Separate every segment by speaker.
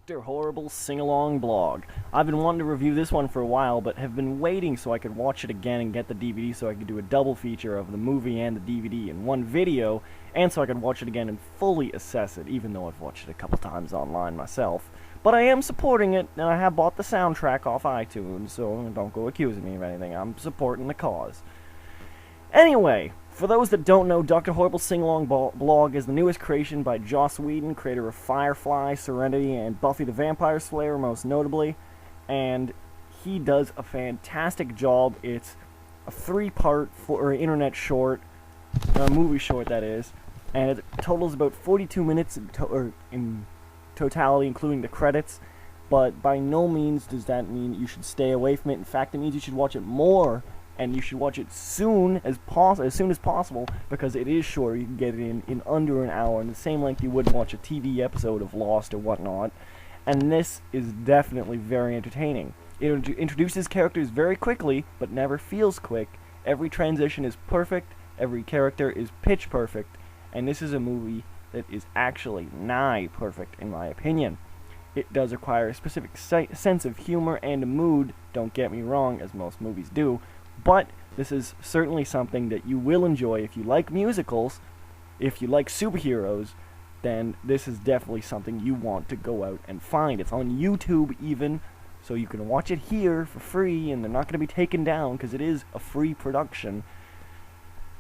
Speaker 1: Dr. Horrible Sing-Along Blog. I've been wanting to review this one for a while, but have been waiting so I could watch it again and get the DVD so I could do a double feature of the movie and the DVD in one video, and so I could watch it again and fully assess it, even though I've watched it a couple times online myself. But I am supporting it, and I have bought the soundtrack off iTunes, so don't go accusing me of anything. I'm supporting the cause. Anyway, for those that don't know, Dr. Horrible Sing-Along Blog is the newest creation by Joss Whedon, creator of Firefly, Serenity, and Buffy the Vampire Slayer, most notably. And he does a fantastic job. It's a three-part internet short, movie short that is, and it totals about 42 minutes in totality, including the credits. But by no means does that mean you should stay away from it. In fact, it means you should watch it more. And you should watch it as soon as possible, because it is short. You can get it in under an hour, in the same length you would watch a TV episode of Lost or whatnot. And this is definitely very entertaining. It introduces characters very quickly, but never feels quick. Every transition is perfect. Every character is pitch perfect. And this is a movie that is actually nigh perfect, in my opinion. It does require a specific sense of humor and a mood, don't get me wrong, as most movies do. But this is certainly something that you will enjoy. If you like musicals, if you like superheroes, then this is definitely something you want to go out and find. It's on YouTube even, so you can watch it here for free, and they're not going to be taken down because it is a free production.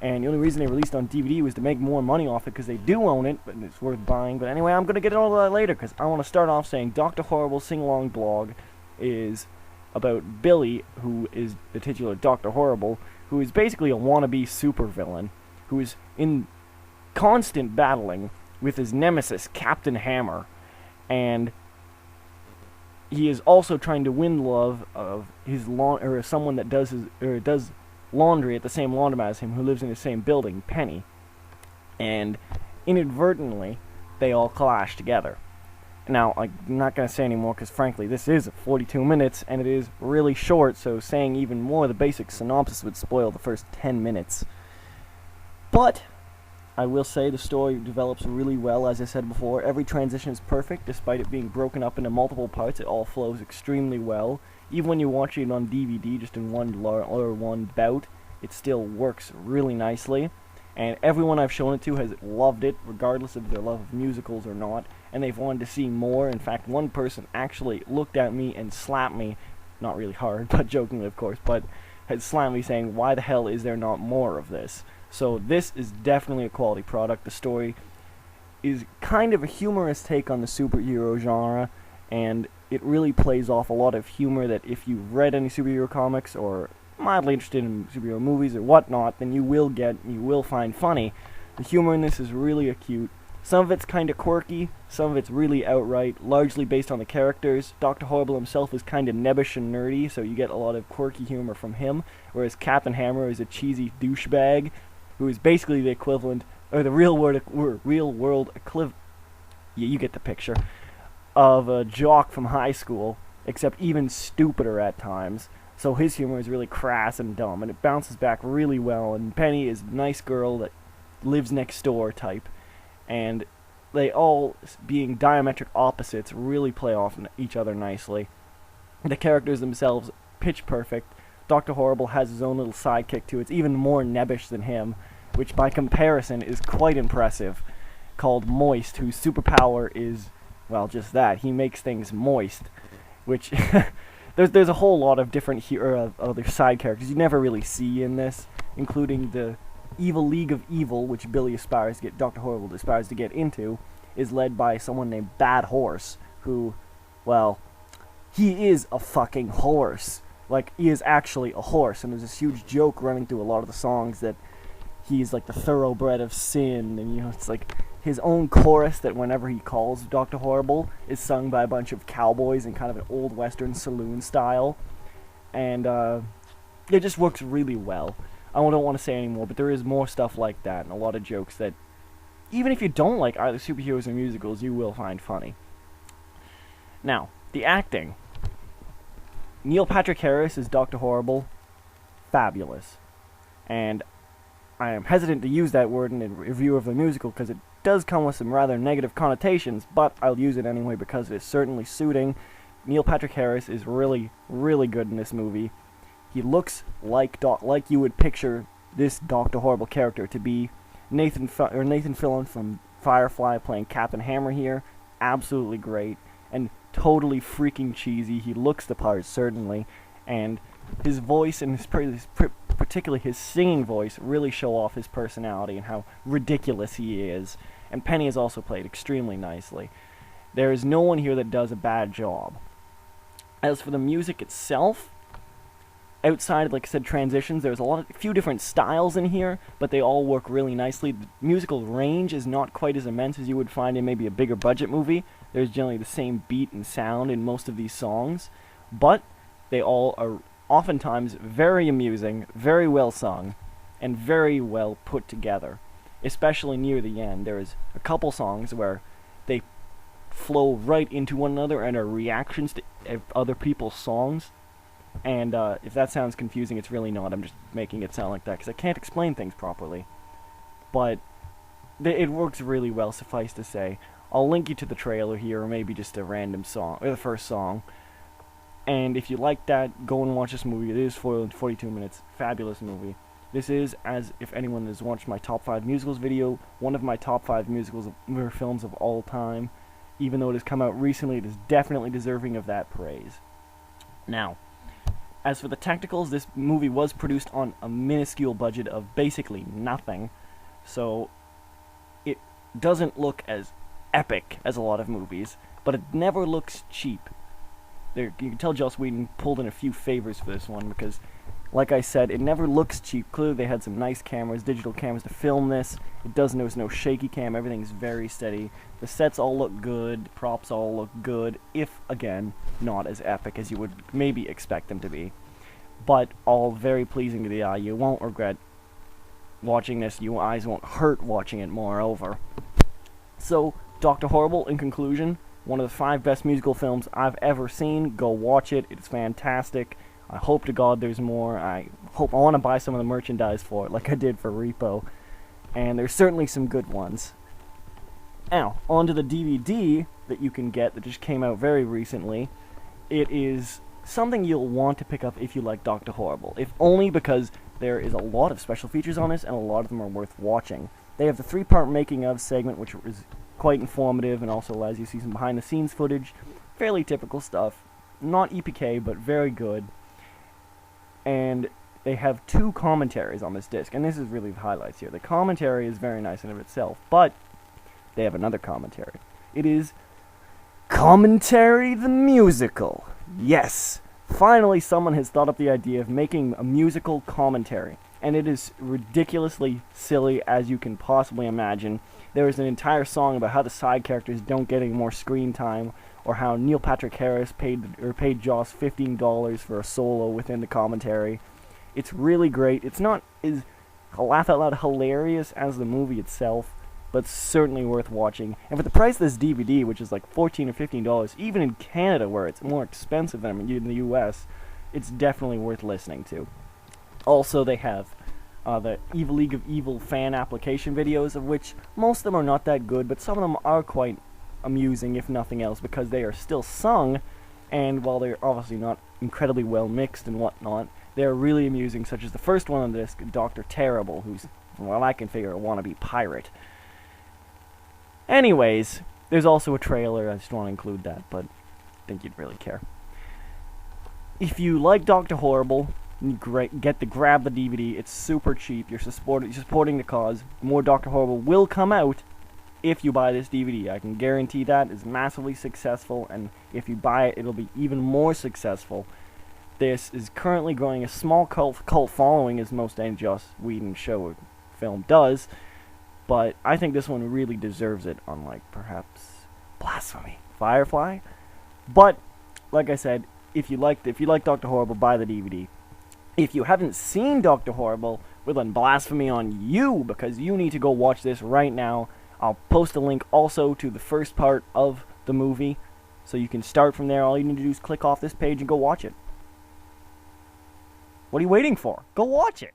Speaker 1: And the only reason they released on DVD was to make more money off it, because they do own it, but it's worth buying. But anyway, I'm going to get into all that later, because I want to start off saying Dr. Horrible Sing-Along Blog is about Billy, who is the titular Dr. Horrible, who is basically a wannabe supervillain, who is in constant battling with his nemesis, Captain Hammer, and he is also trying to win love of his someone that does laundry at the same laundromat as him, who lives in the same building, Penny, and inadvertently they all clash together. Now, I'm not going to say anymore because, frankly, this is 42 minutes, and it is really short, so saying even more, the basic synopsis would spoil the first 10 minutes. But I will say the story develops really well, as I said before. Every transition is perfect, despite it being broken up into multiple parts. It all flows extremely well. Even when you watch it on DVD, just in one bout, it still works really nicely. And everyone I've shown it to has loved it, regardless of their love of musicals or not, and they've wanted to see more. In fact, one person actually looked at me and slapped me, not really hard, but jokingly of course, but had slammed me saying, why the hell is there not more of this? So this is definitely a quality product. The story is kind of a humorous take on the superhero genre, and it really plays off a lot of humor that if you've read any superhero comics or mildly interested in superhero movies or whatnot, then you will find funny. The humor in this is really acute. Some of it's kind of quirky, some of it's really outright, largely based on the characters. Dr. Horrible himself is kind of nebbish and nerdy, so you get a lot of quirky humor from him, whereas Captain Hammer is a cheesy douchebag, who is basically the equivalent, or the real world equivalent, yeah, you get the picture, of a jock from high school, except even stupider at times. So his humor is really crass and dumb, and it bounces back really well. And Penny is a nice girl that lives next door type. And they all, being diametric opposites, really play off each other nicely. The characters themselves, pitch perfect. Dr. Horrible has his own little sidekick too. It's even more nebbish than him, which by comparison is quite impressive, called Moist, whose superpower is, well, just that. He makes things moist, which... There's a whole lot of different other side characters you never really see in this, including the Evil League of Evil, which Dr. Horrible aspires to get into, is led by someone named Bad Horse, who, well, he is a fucking horse. Like, he is actually a horse, and there's this huge joke running through a lot of the songs that he's like the thoroughbred of sin, and it's like his own chorus that whenever he calls Dr. Horrible is sung by a bunch of cowboys in kind of an old western saloon style, and it just works really well. I don't want to say anymore, but there is more stuff like that, and a lot of jokes that, even if you don't like either superheroes or musicals, you will find funny. Now, the acting. Neil Patrick Harris is Dr. Horrible, fabulous. And I am hesitant to use that word in a review of the musical because it does come with some rather negative connotations, but I'll use it anyway because it is certainly suiting. Neil Patrick Harris is really, really good in this movie. He looks like you would picture this Dr. Horrible character to be. Nathan Fillion from Firefly playing Captain Hammer here, absolutely great, and totally freaking cheesy. He looks the part, certainly, and his voice and particularly his singing voice really show off his personality and how ridiculous he is. And Penny is also played extremely nicely. There is no one here that does a bad job. As for the music itself, outside, like I said, transitions, there's a few different styles in here, but they all work really nicely. The musical range is not quite as immense as you would find in maybe a bigger budget movie. There's generally the same beat and sound in most of these songs, but they all are oftentimes very amusing, very well sung, and very well put together. Especially near the end, there is a couple songs where they flow right into one another and are reactions to other people's songs. And if that sounds confusing, it's really not. I'm just making it sound like that because I can't explain things properly. But it works really well, suffice to say. I'll link you to the trailer here, or maybe just a random song, or the first song. And if you like that, go and watch this movie. It is 42 minutes. Fabulous movie. This is, as if anyone has watched my top 5 musicals video, one of my top 5 musicals or films of all time. Even though it has come out recently, it is definitely deserving of that praise. Now, as for the technicals, this movie was produced on a minuscule budget of basically nothing, so it doesn't look as epic as a lot of movies, but it never looks cheap. You can tell Joss Whedon pulled in a few favors for this one, because, like I said, it never looks cheap. Clearly they had some nice cameras, digital cameras to film this. There's no shaky cam, everything's very steady. The sets all look good, the props all look good, if, again, not as epic as you would maybe expect them to be. But all very pleasing to the eye. You won't regret watching this, your eyes won't hurt watching it, moreover. So, Dr. Horrible, in conclusion, one of the 5 best musical films I've ever seen. Go watch it, it's fantastic. I hope to God there's more. I want to buy some of the merchandise for it, like I did for Repo. And there's certainly some good ones. Now, onto the DVD that you can get that just came out very recently. It is something you'll want to pick up if you like Dr. Horrible, if only because there is a lot of special features on this, and a lot of them are worth watching. They have the 3-part making of segment, which is quite informative and also allows you to see some behind-the-scenes footage. Fairly typical stuff. Not EPK, but very good. And they have 2 commentaries on this disc, and this is really the highlights here. The commentary is very nice in of itself, but they have another commentary. It is Commentary the Musical. Yes, finally someone has thought up the idea of making a musical commentary, and it is ridiculously silly as you can possibly imagine. There is an entire song about how the side characters don't get any more screen time, or how Neil Patrick Harris paid Joss $15 for a solo within the commentary. It's really great. It's not as laugh-out-loud hilarious as the movie itself, but certainly worth watching. And for the price of this DVD, which is like $14 or $15, even in Canada where it's more expensive than in the US, it's definitely worth listening to. Also, they have the Evil League of Evil fan application videos, of which most of them are not that good, but some of them are quite amusing, if nothing else, because they are still sung, and while they're obviously not incredibly well mixed and whatnot, they're really amusing, such as the first one on the disc, Dr. Terrible, who's, from what I can figure, a wannabe pirate. Anyways, there's also a trailer. I just want to include that, but I think you'd really care. If you like Dr. Horrible, grab the DVD. It's super cheap. You're supporting the cause. More Dr. Horrible will come out if you buy this DVD. I can guarantee that. It's massively successful, and if you buy it, it'll be even more successful. This is currently growing a small cult following, as most any Joss Whedon show or film does, but I think this one really deserves it, unlike, perhaps, Blasphemy, Firefly. But, like I said, if you like Dr. Horrible, buy the DVD. If you haven't seen Dr. Horrible, well then blasphemy on you, because you need to go watch this right now. I'll post a link also to the first part of the movie, so you can start from there. All you need to do is click off this page and go watch it. What are you waiting for? Go watch it!